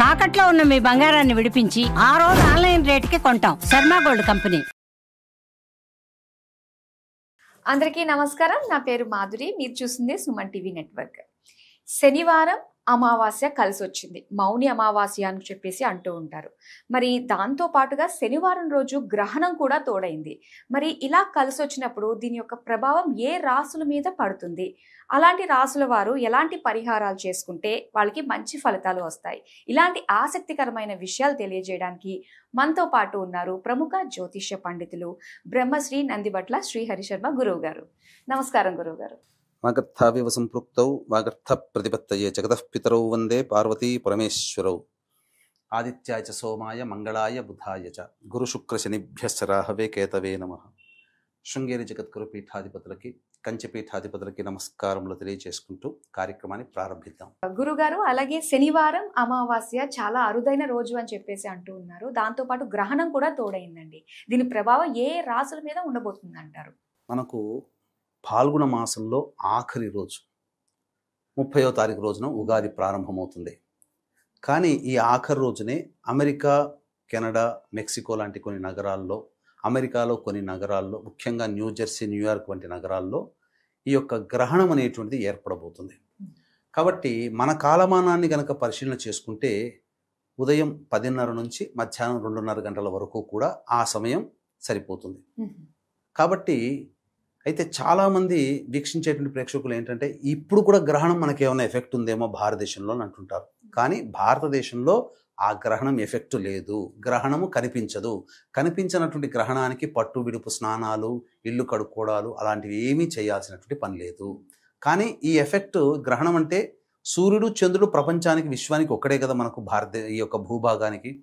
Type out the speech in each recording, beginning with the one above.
తాకట్లో ఉన్న మీ బంగారాన్ని విడిపించి ఆ రోజు ఆన్లైన్ రేటుకి కొంటాం. Sharma gold company. అందరికీ నమస్కారం. నా పేరు మాధురి. మీరు చూస్తుంది సుమన్ టీవీ నెట్వర్క్. శనివారం అమావాస్య కలిసి వచ్చింది. మౌని అమావాస్య అని చెప్పేసి అంటూ ఉంటారు. మరి దాంతో పాటుగా శనివారం రోజు గ్రహణం కూడా తోడైంది. మరి ఇలా కలిసి వచ్చినప్పుడు దీని యొక్క ప్రభావం ఏ రాసుల మీద పడుతుంది, అలాంటి రాసుల వారు ఎలాంటి పరిహారాలు చేసుకుంటే వాళ్ళకి మంచి ఫలితాలు వస్తాయి, ఇలాంటి ఆసక్తికరమైన విషయాలు తెలియజేయడానికి మనతో పాటు ఉన్నారు ప్రముఖ జ్యోతిష్య పండితులు బ్రహ్మశ్రీ నందిబట్ల శ్రీహరి శర్మ గురువు గారు. నమస్కారం గురువు గారు. వాగర్థావివ సంపృక్తౌ వాగర్థ ప్రతిపత్తయే జగతః పితరౌ వందే పార్వతీ పరమేశ్వరౌ. ఆదిత్యాయ చ సోమాయ మంగళాయ బుధాయ చ గురు శుక్ర శనిభ్యశ్చ రాహవే కేతవే నమః. శృంగేరి జగద్గురు పీఠాధిపతులకి, కంచి పీఠాధిపతులకి నమస్కారములు తెలియజేసుకుంటూ కార్యక్రమాన్ని ప్రారంభిద్దాం. గురుగారు, అలాగే శనివారం అమావాస్య చాలా అరుదైన రోజు అని చెప్పేసి అంటూ ఉన్నారు. దాంతో పాటు గ్రహణం కూడా తోడైందండి. దీని ప్రభావం ఏ రాసుల మీద ఉండబోతుంది అంటారు? మనకు పాల్గొన మాసంలో ఆఖరి రోజు 30వ తారీఖు రోజున ఉగాది ప్రారంభమవుతుంది. కానీ ఈ ఆఖరి రోజునే అమెరికా, కెనడా, మెక్సికో లాంటి కొన్ని నగరాల్లో, అమెరికాలో కొన్ని నగరాల్లో, ముఖ్యంగా న్యూజెర్సీ, న్యూయార్క్ వంటి నగరాల్లో ఈ యొక్క గ్రహణం అనేటువంటిది ఏర్పడబోతుంది. కాబట్టి మన కాలమానాన్ని గనక పరిశీలన చేసుకుంటే ఉదయం 10:30 నుంచి మధ్యాహ్నం 2:30 గంటల వరకు కూడా ఆ సమయం సరిపోతుంది. కాబట్టి అయితే చాలామంది వీక్షించేటువంటి ప్రేక్షకులు ఏంటంటే ఇప్పుడు కూడా గ్రహణం మనకి ఏమైనా ఎఫెక్ట్ ఉందేమో భారతదేశంలో అని అంటుంటారు. కానీ భారతదేశంలో ఆ గ్రహణం ఎఫెక్ట్ లేదు. గ్రహణము కనిపించదు. కనిపించినటువంటి గ్రహణానికి పట్టు విడుపు స్నానాలు, ఇల్లు కడుక్కోవడాలు అలాంటివి ఏమీ చేయాల్సినటువంటి పని లేదు. కానీ ఈ ఎఫెక్ట్ గ్రహణం అంటే సూర్యుడు, చంద్రుడు ప్రపంచానికి, విశ్వానికి ఒక్కడే కదా మనకు ఈ యొక్క భూభాగానికి.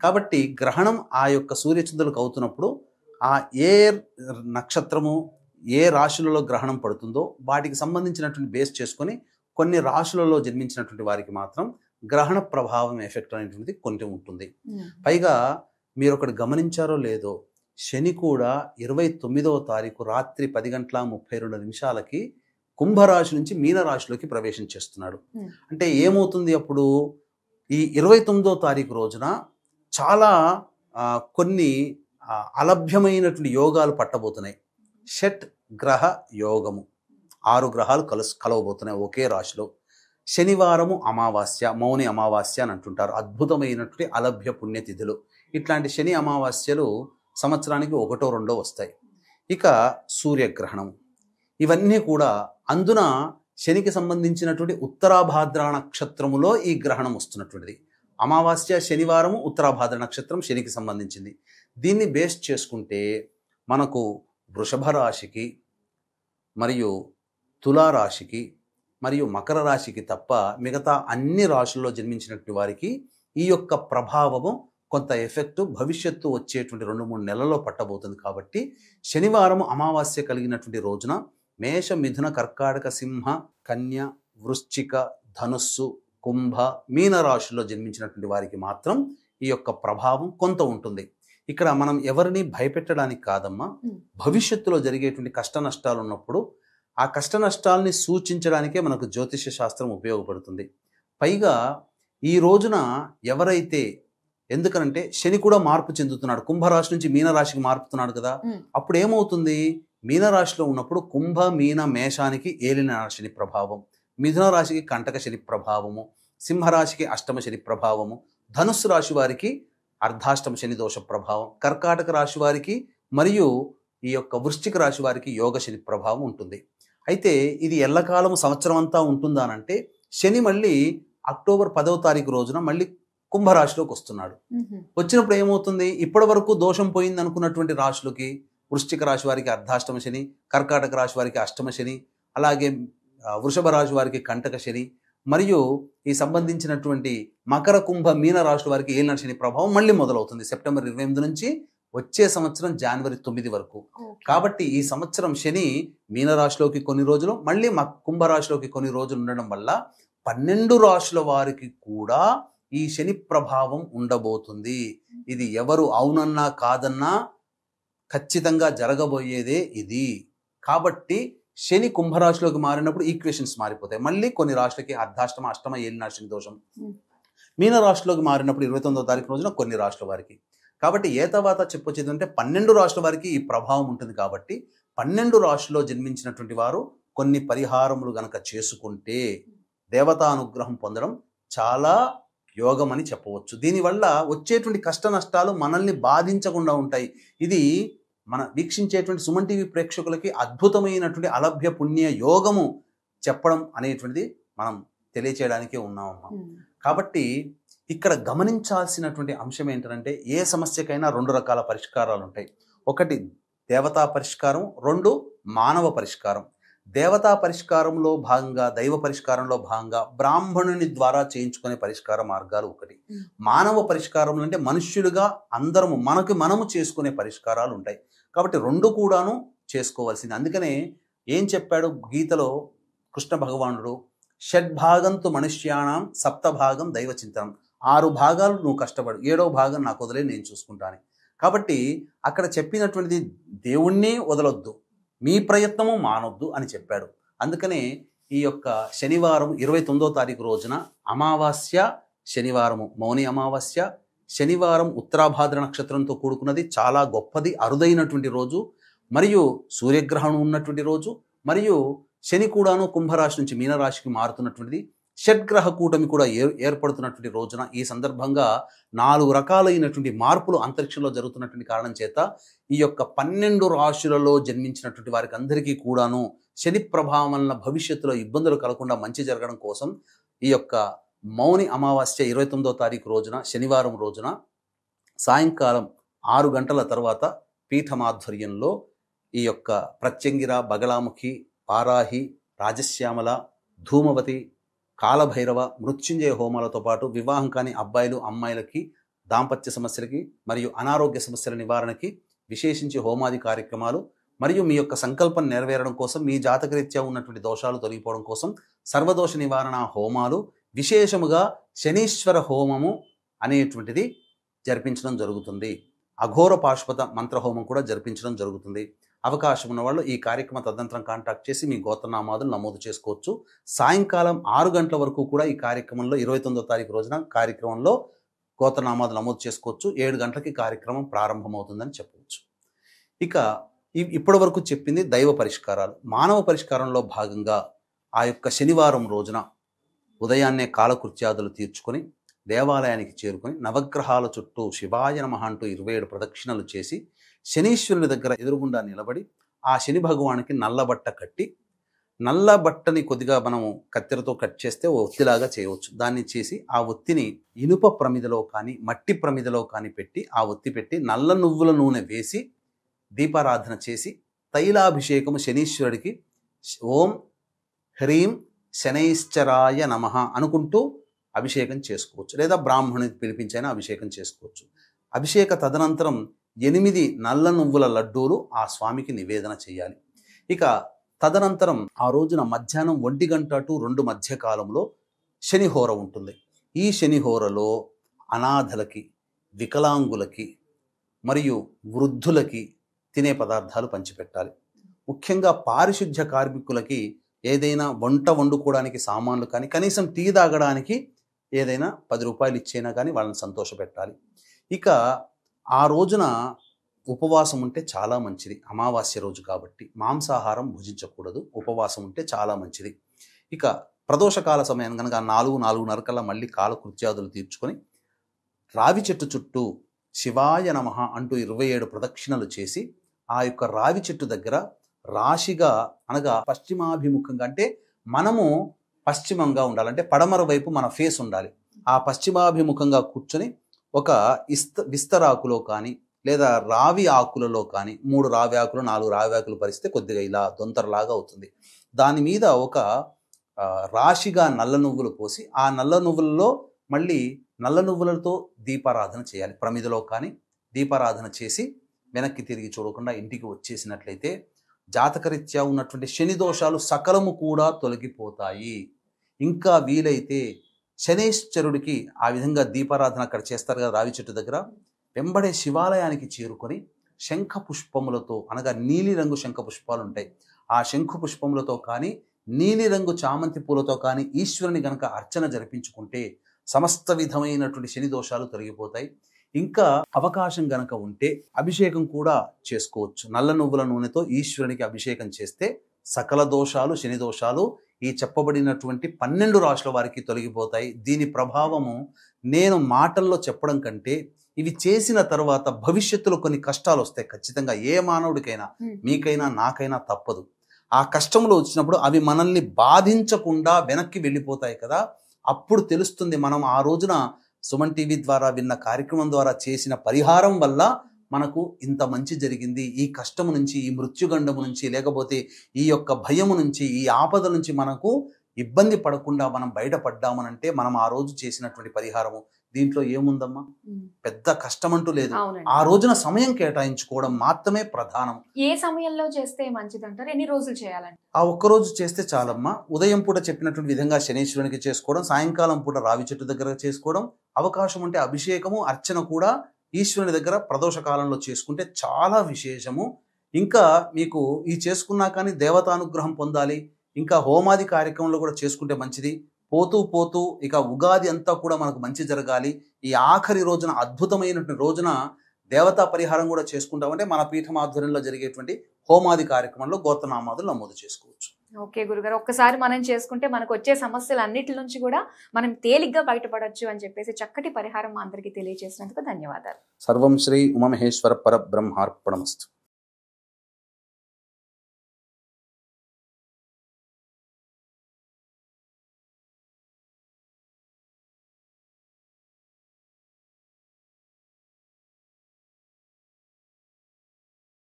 కాబట్టి గ్రహణం ఆ యొక్క సూర్యచంద్రులకు అవుతున్నప్పుడు ఆ ఏ నక్షత్రము, ఏ రాశులలో గ్రహణం పడుతుందో వాటికి సంబంధించినటువంటి బేస్ చేసుకొని కొన్ని రాశులలో జన్మించినటువంటి వారికి మాత్రం గ్రహణ ప్రభావం ఎఫెక్ట్ అనేటువంటిది కొంచెం ఉంటుంది. పైగా మీరు ఒకటి గమనించారో లేదో, శని కూడా 29వ తారీఖు రాత్రి 10:32 కుంభరాశి నుంచి మీనరాశిలోకి ప్రవేశం చేస్తున్నాడు. అంటే ఏమవుతుంది అప్పుడు, ఈ 29వ తారీఖు రోజున చాలా కొన్ని అలభ్యమైనటువంటి యోగాలు పట్టబోతున్నాయి. షట్ గ్రహ యోగము, 6 గ్రహాలు కలవబోతున్నాయి ఒకే రాశిలో. శనివారము అమావాస్య, మౌని అమావాస్య అని అంటుంటారు. అద్భుతమైనటువంటి అలభ్య పుణ్యతిథులు. ఇట్లాంటి శని అమావాస్యలు సంవత్సరానికి 1, 2 వస్తాయి. ఇక సూర్యగ్రహణం, ఇవన్నీ కూడా అందున శనికి సంబంధించినటువంటి ఉత్తరాభాద్ర నక్షత్రములో ఈ గ్రహణం వస్తున్నటువంటిది. అమావాస్య శనివారము, ఉత్తరాభాద్ర నక్షత్రం శనికి సంబంధించింది. దీన్ని బేస్ చేసుకుంటే మనకు వృషభ రాశికి మరియు తులారాశికి మరియు మకర రాశికి తప్ప మిగతా అన్ని రాశుల్లో జన్మించినటువంటి వారికి ఈ యొక్క ప్రభావము కొంత ఎఫెక్ట్ భవిష్యత్తు వచ్చేటువంటి 2-3 నెలల్లో పట్టబోతుంది. కాబట్టి శనివారం అమావాస్య కలిగినటువంటి రోజున మేష, మిథున, కర్కాటక, సింహ, కన్య, వృశ్చిక, ధనుస్సు, కుంభ, మీన రాశుల్లో జన్మించినటువంటి వారికి మాత్రం ఈ యొక్క ప్రభావం కొంత ఉంటుంది. ఇక్కడ మనం ఎవరిని భయపెట్టడానికి కాదమ్మా, భవిష్యత్తులో జరిగేటువంటి కష్ట నష్టాలు ఉన్నప్పుడు ఆ కష్ట నష్టాలని సూచించడానికే మనకు జ్యోతిష శాస్త్రం ఉపయోగపడుతుంది. పైగా ఈ రోజున ఎవరైతే, ఎందుకనంటే శని కూడా మార్పు చెందుతున్నాడు, కుంభరాశి నుంచి మీనరాశికి మారుతున్నాడు కదా. అప్పుడు ఏమవుతుంది, మీనరాశిలో ఉన్నప్పుడు కుంభ, మీన, మేషానికి ఏలిన శని ప్రభావం, మిథున రాశికి కంటక శని ప్రభావము, సింహరాశికి అష్టమ శని ప్రభావము, ధనుస్సు రాశి వారికి అర్ధాష్టమ శని దోష ప్రభావం, కర్కాటక రాశి వారికి మరియు ఈ యొక్క వృశ్చిక రాశి వారికి యోగ శని ప్రభావం ఉంటుంది. అయితే ఇది ఎల్లకాలము సంవత్సరం అంతా ఉంటుందా అంటే శని మళ్ళీ అక్టోబర్ 10వ తారీఖు రోజున మళ్ళీ కుంభరాశిలోకి వస్తున్నాడు. వచ్చినప్పుడు ఏమవుతుంది, ఇప్పటి వరకు దోషం పోయింది అనుకున్నటువంటి రాశులకి, వృశ్చిక రాశి వారికి అర్ధాష్టమ శని, కర్కాటక రాశి వారికి అష్టమ శని, అలాగే వృషభ రాశి వారికి కంటక శని, మరియు ఈ సంబంధించినటువంటి మకర, కుంభ, మీన రాశుల వారికి ఏలినాటి శని ప్రభావం మళ్ళీ మొదలవుతుంది సెప్టెంబర్ 28 నుంచి వచ్చే సంవత్సరం జనవరి 9 వరకు. కాబట్టి ఈ సంవత్సరం శని మీనరాశిలోకి కొన్ని రోజులు, మళ్ళీ కుంభరాశిలోకి కొన్ని రోజులు ఉండడం వల్ల 12 రాశుల వారికి కూడా ఈ శని ప్రభావం ఉండబోతుంది. ఇది ఎవరు అవునన్నా కాదన్నా ఖచ్చితంగా జరగబోయేదే ఇది. కాబట్టి శని కుంభరాశిలోకి మారినప్పుడు ఈక్వేషన్స్ మారిపోతాయి. మళ్ళీ కొన్ని రాశులకి అర్ధాష్టమ, అష్టమ, ఏలినాటి శని దోషం, మీనరాశిలోకి మారినప్పుడు 29వ తారీఖు రోజున కొన్ని రాశుల వారికి. కాబట్టి ఏ తర్వాత చెప్పొచ్చేది అంటే 12 రాశుల వారికి ఈ ప్రభావం ఉంటుంది. కాబట్టి 12 రాశుల్లో జన్మించినటువంటి వారు కొన్ని పరిహారములు గనక చేసుకుంటే దేవతా అనుగ్రహం పొందడం చాలా యోగం అని చెప్పవచ్చు. దీనివల్ల వచ్చేటువంటి కష్ట నష్టాలు మనల్ని బాధించకుండా ఉంటాయి. ఇది మన వీక్షించేటువంటి సుమన్ టీవీ ప్రేక్షకులకి అద్భుతమైనటువంటి అలభ్య పుణ్య యోగము చెప్పడం అనేటువంటిది మనం తెలియచేయడానికే ఉన్నామమ్మా. కాబట్టి ఇక్కడ గమనించాల్సినటువంటి అంశం ఏంటంటే ఏ సమస్యకైనా 2 రకాల పరిష్కారాలు ఉంటాయి. ఒకటి దేవతా పరిష్కారం, 2 మానవ పరిష్కారం. దేవతా పరిష్కారంలో భాగంగా, దైవ పరిష్కారంలో భాగంగా బ్రాహ్మణుని ద్వారా చేయించుకునే పరిష్కార మార్గాలు ఒకటి. మానవ పరిష్కారం అంటే మనుష్యులుగా అందరము మనము చేసుకునే పరిష్కారాలు ఉంటాయి. కాబట్టి 2 కూడాను చేసుకోవాల్సింది. అందుకనే ఏం చెప్పాడు గీతలో కృష్ణ భగవానుడు, షడ్భాగంతు మనుష్యాణం సప్తభాగం దైవ చింతనం. 6 భాగాలు నువ్వు కష్టపడు, 7వ భాగం నాకు వదిలే, నేను చూసుకుంటాను. కాబట్టి అక్కడ చెప్పినటువంటిది దేవుణ్ణి వదలొద్దు, మీ ప్రయత్నము మానొద్దు అని చెప్పాడు. అందుకనే ఈ యొక్క శనివారం 29వ తారీఖు రోజున అమావాస్య శనివారము, మౌని అమావాస్య శనివారం, ఉత్తరాభాద్ర నక్షత్రంతో కూడుకున్నది, చాలా గొప్పది, అరుదైనటువంటి రోజు, మరియు సూర్యగ్రహణం ఉన్నటువంటి రోజు, మరియు శని కూడాను కుంభరాశి నుంచి మీనరాశికి మారుతున్నటువంటిది, షడ్గ్రహ కూటమి కూడా ఏర్పడుతున్నటువంటి రోజున ఈ సందర్భంగా 4 రకాలైనటువంటి మార్పులు అంతరిక్షంలో జరుగుతున్నటువంటి కారణం చేత ఈ యొక్క 12 రాశులలో జన్మించినటువంటి వారికి అందరికీ కూడాను శని ప్రభావం వలన భవిష్యత్తులో ఇబ్బందులు కలగకుండా మంచి జరగడం కోసం ఈ యొక్క మౌని అమావాస్య 29వ తారీఖు రోజున శనివారం రోజున సాయంకాలం 6 గంటల తర్వాత పీఠమాధ్వర్యంలో ఈ యొక్క ప్రత్యంగిర, బగలాముఖి, పారాహి, రాజశ్యామల, ధూమవతి, కాలభైరవ, మృత్యుంజయ హోమాలతో పాటు వివాహం కాని అబ్బాయిలు అమ్మాయిలకి దాంపత్య సమస్యలకి మరియు అనారోగ్య సమస్యల నివారణకి విశేషించి హోమాది కార్యక్రమాలు, మరియు మీ యొక్క సంకల్పం నెరవేరడం కోసం, మీ జాతకరీత్యా ఉన్నటువంటి దోషాలు తొలగిపోవడం కోసం సర్వదోష నివారణ హోమాలు, విశేషముగా శనీశ్వర హోమము అనేటువంటిది జరిపించడం జరుగుతుంది. అఘోర పాశుపత మంత్రహోమం కూడా జరిపించడం జరుగుతుంది. అవకాశం ఉన్న వాళ్ళు ఈ కార్యక్రమ తదనంతరం కాంటాక్ట్ చేసి మీ గోత్రనామాదులు నమోదు చేసుకోవచ్చు. సాయంకాలం 6 గంటల వరకు కూడా ఈ కార్యక్రమంలో 29వ తారీఖు రోజున కార్యక్రమంలో గోత్రనామాదులు నమోదు చేసుకోవచ్చు. 7 గంటలకి కార్యక్రమం ప్రారంభమవుతుందని చెప్పవచ్చు. ఇక ఇప్పటి వరకు చెప్పింది దైవ పరిష్కారాలు. మానవ పరిష్కారంలో భాగంగా ఆ యొక్క శనివారం రోజున ఉదయాన్నే కాలకృత్యాదులు తీర్చుకొని దేవాలయానికి చేరుకొని నవగ్రహాల చుట్టూ శివాయ నమః అంటూ 27 ప్రదక్షిణలు చేసి శనీశ్వరుని దగ్గర ఎదురుగుండా నిలబడి ఆ శని భగవానికి నల్లబట్ట కట్టి, నల్ల బట్టని కొద్దిగా మనము కత్తెరతో కట్ చేస్తే ఒత్తిలాగా చేయవచ్చు. దాన్ని చేసి ఆ ఒత్తిని ఇనుప ప్రమిదలో కానీ మట్టి ప్రమిదలో కానీ పెట్టి ఆ ఒత్తి పెట్టి నల్ల నువ్వుల నూనె వేసి దీపారాధన చేసి తైలాభిషేకము శనీశ్వరుడికి ఓం హ్రీం శనైశ్చరాయ నమః అనుకుంటూ అభిషేకం చేసుకోవచ్చు. లేదా బ్రాహ్మణుని పిలిపించైనా అభిషేకం చేసుకోవచ్చు. అభిషేక తదనంతరం 8 నల్ల నువ్వుల లడ్డూలు ఆ స్వామికి నివేదన చేయాలి. ఇక తదనంతరం ఆ రోజున మధ్యాహ్నం 1 గంట టు 2 మధ్య కాలంలో శనిహోర ఉంటుంది. ఈ శనిహోరలో అనాథలకి, వికలాంగులకి మరియు వృద్ధులకి తినే పదార్థాలు పంచిపెట్టాలి. ముఖ్యంగా పారిశుధ్య కార్మికులకి ఏదైనా వంట వండుకోవడానికి సామాన్లు కానీ, కనీసం టీ తాగడానికి ఏదైనా 10 రూపాయలు ఇచ్చైనా కానీ వాళ్ళని సంతోషపెట్టాలి. ఇక ఆ రోజున ఉపవాసం ఉంటే చాలా మంచిది. అమావాస్య రోజు కాబట్టి మాంసాహారం భుజించకూడదు. ఉపవాసం ఉంటే చాలా మంచిది. ఇక ప్రదోషకాల సమయం కనుక 4:30 కల్లా మళ్ళీ కాలకృత్యాదులు తీర్చుకొని రావి చెట్టు చుట్టూ శివాయ నమః అంటూ 27 ప్రదక్షిణలు చేసి ఆ యొక్క రావి చెట్టు దగ్గర రాశిగా, అనగా పశ్చిమాభిముఖంగా, అంటే మనము పశ్చిమంగా ఉండాలంటే పడమర వైపు మన ఫేస్ ఉండాలి. ఆ పశ్చిమాభిముఖంగా కూర్చొని ఒక విస్తరాకులో కానీ లేదా రావి ఆకులలో కానీ 3 రావి ఆకులు 4 రావి ఆకులు పరిస్తే కొద్దిగా ఇలా దొంతరలాగా అవుతుంది. దాని మీద ఒక రాశిగా నల్ల నువ్వులు పోసి ఆ నల్ల నువ్వులలో మళ్ళీ నల్ల నువ్వులతో దీపారాధన చేయాలి. ప్రమిదలో కానీ దీపారాధన చేసి వెనక్కి తిరిగి చూడకుండా ఇంటికి వచ్చేసినట్లయితే జాతకరీత్యా ఉన్నటువంటి శని దోషాలు సకలము కూడా తొలగిపోతాయి. ఇంకా వీలైతే శనేశ్వరుడికి ఆ విధంగా దీపారాధన అక్కడ చేస్తారు కదా రావి చెట్టు దగ్గర, వెంబడే శివాలయానికి చేరుకొని శంఖ పుష్పములతో, అనగా నీలిరంగు శంఖ పుష్పాలు ఉంటాయి, ఆ శంఖ పుష్పములతో కానీ నీలిరంగు చామంతి పూలతో కానీ ఈశ్వరుని గనక అర్చన జరిపించుకుంటే సమస్త విధమైనటువంటి శని దోషాలు తొలగిపోతాయి. ఇంకా అవకాశం గనక ఉంటే అభిషేకం కూడా చేసుకోవచ్చు. నల్ల నువ్వుల నూనెతో ఈశ్వరునికి అభిషేకం చేస్తే సకల దోషాలు, శని దోషాలు ఈ చెప్పబడినటువంటి 12 రాశుల వారికి తొలగిపోతాయి. దీని ప్రభావము నేను మాటల్లో చెప్పడం కంటే ఇవి చేసిన తర్వాత భవిష్యత్తులో కొన్ని కష్టాలు వస్తాయి. ఖచ్చితంగా ఏ మానవుడికైనా, మీకైనా, నాకైనా తప్పదు. ఆ కష్టంలో వచ్చినప్పుడు అవి మనల్ని బాధించకుండా వెనక్కి వెళ్ళిపోతాయి కదా. అప్పుడు తెలుస్తుంది మనం ఆ రోజున సుమన్ టీవీ ద్వారా విన్న కార్యక్రమం ద్వారా చేసిన పరిహారం వల్ల మనకు ఇంత మంచి జరిగింది, ఈ కష్టము నుంచి, ఈ మృత్యుగండము నుంచి, లేకపోతే ఈ యొక్క భయము నుంచి, ఈ ఆపద నుంచి మనకు ఇబ్బంది పడకుండా మనం బయటపడ్డామనంటే మనం ఆ రోజు చేసినటువంటి పరిహారము. దీంట్లో ఏముందమ్మా, పెద్ద కష్టం అంటూ లేదు. ఆ రోజున సమయం కేటాయించుకోవడం మాత్రమే ప్రధానం. ఏ సమయంలో చేస్తే మంచిది అంటారు? ఎన్ని రోజులు చేయాలంటే? ఆ ఒక్కరోజు చేస్తే చాలమ్మా. ఉదయం పూట చెప్పినటువంటి విధంగా శనీశ్వరునికి చేసుకోవడం, సాయంకాలం పూట రావి చెట్టు దగ్గర చేసుకోవడం, అవకాశం ఉంటే అభిషేకము, అర్చన కూడా ఈశ్వరుని దగ్గర ప్రదోష కాలంలో చేసుకుంటే చాలా విశేషము. ఇంకా మీకు ఈ చేసుకున్నా కానీ దేవతానుగ్రహం పొందాలి, ఇంకా హోమాది కార్యక్రమంలో కూడా చేసుకుంటే మంచిది. పోతూ పోతూ ఇక ఉగాది అంతా కూడా మనకు మంచి జరగాలి, ఈ ఆఖరి రోజున అద్భుతమైనటువంటి రోజున దేవతా పరిహారం కూడా చేసుకుంటామంటే మన పీఠం ఆధ్వర్యంలో జరిగేటువంటి హోమాది కార్యక్రమంలో గోత్రనామాదులు నమోదు చేసుకోవచ్చు. ఓకే గురుగారు, ఒక్కసారి మనం చేసుకుంటే మనకు వచ్చే సమస్యలు అన్నిటి నుంచి కూడా మనం తేలిగ్గా బయటపడొచ్చు అని చెప్పేసి చక్కటి పరిహారం మా అందరికీ తెలియజేసినందుకు ధన్యవాదాలు. సర్వం శ్రీ ఉమామహేశ్వర పరబ్రహ్మార్పణమస్తు.